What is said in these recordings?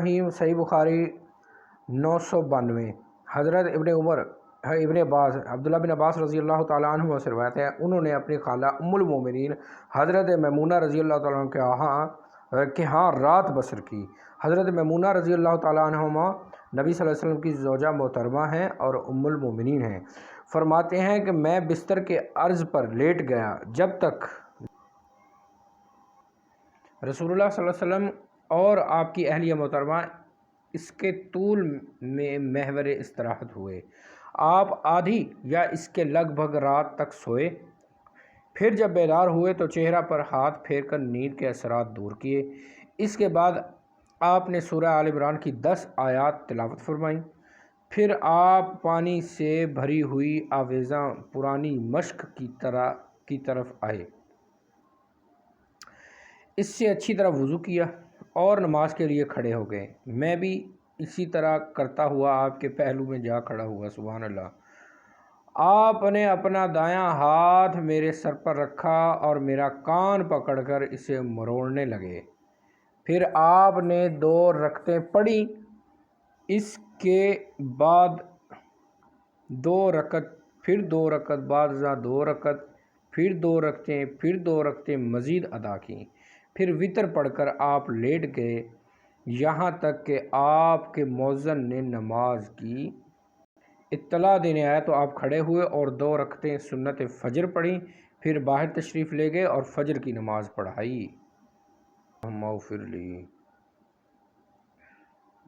الرحیم۔ صحیح بخاری 992۔ حضرت ابن عباس عبداللہ بن عباس رضی اللہ تعالیٰ عنہ سے روایت ہے، انہوں نے اپنی خالہ ام المومنین حضرت میمونہ رضی اللہ تعالیٰ عنہ کے ہاں رات بسر کی۔ حضرت میمونہ رضی اللہ تعالیٰ عنہما نبی صلی اللہ علیہ وسلم کی زوجہ محترمہ ہیں اور ام المومنین ہیں۔ فرماتے ہیں کہ میں بستر کے عرض پر لیٹ گیا جب تک رسول اللہ صلی اللہ علیہ وسلم اور آپ کی اہلیہ محترمہ اس کے طول میں محور استراحت ہوئے۔ آپ آدھی یا اس کے لگ بھگ رات تک سوئے، پھر جب بیدار ہوئے تو چہرہ پر ہاتھ پھیر کر نیند کے اثرات دور کیے۔ اس کے بعد آپ نے سورہ آل عمران کی 10 آیات تلاوت فرمائیں، پھر آپ پانی سے بھری ہوئی آویزاں پرانی مشق کی طرف آئے، اس سے اچھی طرح وضو کیا اور نماز کے لیے کھڑے ہو گئے۔ میں بھی اسی طرح کرتا ہوا آپ کے پہلو میں جا کھڑا ہوا۔ سبحان اللہ۔ آپ نے اپنا دایاں ہاتھ میرے سر پر رکھا اور میرا کان پکڑ کر اسے مروڑنے لگے، پھر آپ نے 2 رکعتیں پڑھیں، اس کے بعد 2 رکعت، پھر 2 رکعت، بعد ازاں 2 رکعت، پھر 2 رکعتیں، پھر 2 رکعتیں مزید ادا کیں، پھر وتر پڑھ کر آپ لیٹ گئے یہاں تک کہ آپ کے مؤذن نے نماز کی اطلاع دینے آیا تو آپ کھڑے ہوئے اور 2 رکعتیں سنت فجر پڑھیں، پھر باہر تشریف لے گئے اور فجر کی نماز پڑھائی۔ اللہم اغفر لی۔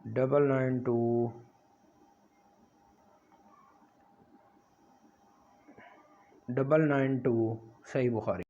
992 صحیح بخاری۔